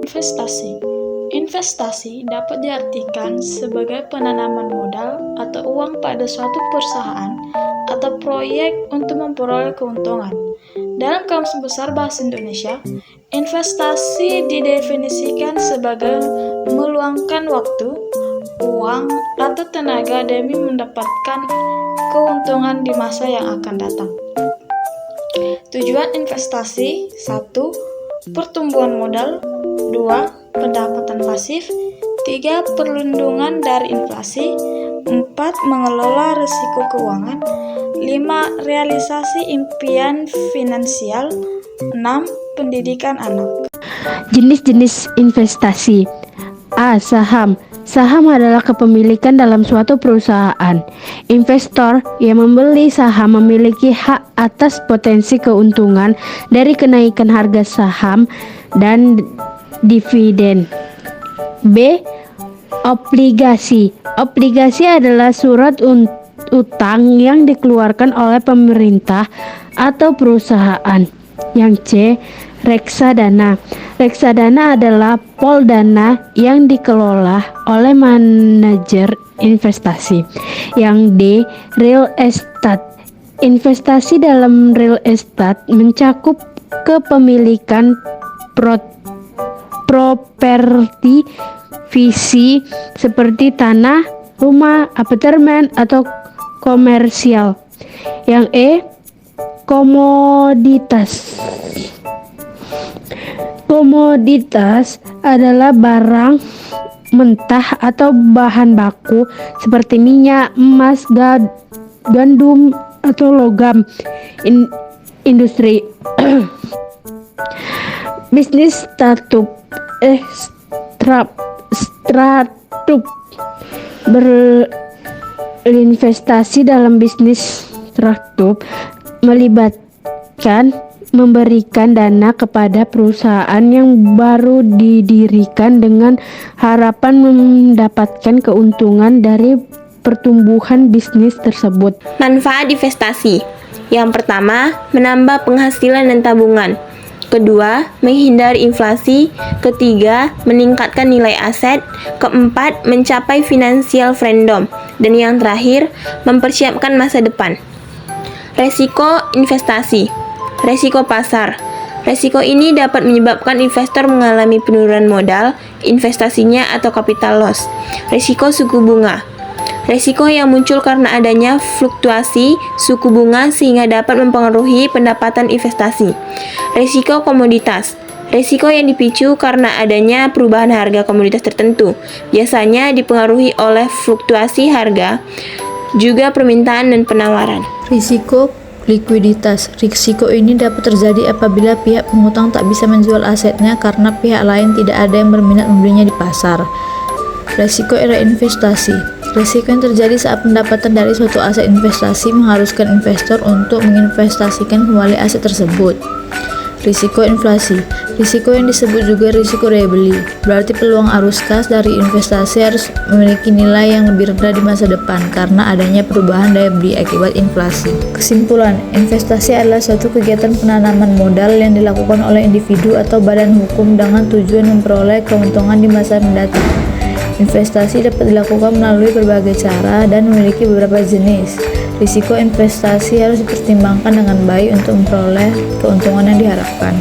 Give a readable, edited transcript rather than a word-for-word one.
Investasi. Investasi dapat diartikan sebagai penanaman modal atau uang pada suatu perusahaan atau proyek untuk memperoleh keuntungan. Dalam Kamus Besar Bahasa Indonesia, investasi didefinisikan sebagai meluangkan waktu, uang, atau tenaga demi mendapatkan keuntungan di masa yang akan datang. Tujuan investasi: 1. Pertumbuhan modal, 2. Pendapatan pasif, 3. Perlindungan dari inflasi, 4. Mengelola risiko keuangan, 5. Realisasi impian finansial, 6. Pendidikan anak. Jenis-jenis investasi. A. Saham. Saham adalah kepemilikan dalam suatu perusahaan. Investor yang membeli saham memiliki hak atas potensi keuntungan dari kenaikan harga saham dan dividen. B. Obligasi. Obligasi adalah surat utang yang dikeluarkan oleh pemerintah atau perusahaan. Yang C. Reksadana. Reksadana adalah pool dana yang dikelola oleh manajer investasi. Yang D. Real estate. Investasi dalam real estate mencakup kepemilikan properti fisik seperti tanah, rumah, apartemen, atau komersial. Yang E. Komoditas. Komoditas adalah barang mentah atau bahan baku seperti minyak, emas, gandum, atau logam industri. Bisnis startup. Berinvestasi dalam bisnis startup melibatkan memberikan dana kepada perusahaan yang baru didirikan dengan harapan mendapatkan keuntungan dari pertumbuhan bisnis tersebut. Manfaat investasi. Yang pertama, menambah penghasilan dan tabungan. Kedua, menghindari inflasi. Ketiga, meningkatkan nilai aset. Keempat, mencapai financial freedom. Dan yang terakhir, mempersiapkan masa depan. Resiko investasi. Resiko pasar. Resiko ini dapat menyebabkan investor mengalami penurunan modal investasinya atau capital loss. Resiko suku bunga. Resiko yang muncul karena adanya fluktuasi suku bunga sehingga dapat mempengaruhi pendapatan investasi. Resiko komoditas. Resiko yang dipicu karena adanya perubahan harga komoditas tertentu. Biasanya dipengaruhi oleh fluktuasi harga, juga permintaan dan penawaran. Risiko likuiditas. Risiko ini dapat terjadi apabila pihak pengutang tak bisa menjual asetnya karena pihak lain tidak ada yang berminat membelinya di pasar. Risiko reinvestasi. Risiko yang terjadi saat pendapatan dari suatu aset investasi mengharuskan investor untuk menginvestasikan kembali aset tersebut. Risiko inflasi. Risiko yang disebut juga risiko daya beli, berarti peluang arus kas dari investasi harus memiliki nilai yang lebih rendah di masa depan karena adanya perubahan daya beli akibat inflasi. Kesimpulan, investasi adalah suatu kegiatan penanaman modal yang dilakukan oleh individu atau badan hukum dengan tujuan memperoleh keuntungan di masa mendatang. Investasi dapat dilakukan melalui berbagai cara dan memiliki beberapa jenis. Risiko investasi harus dipertimbangkan dengan baik untuk memperoleh keuntungan yang diharapkan.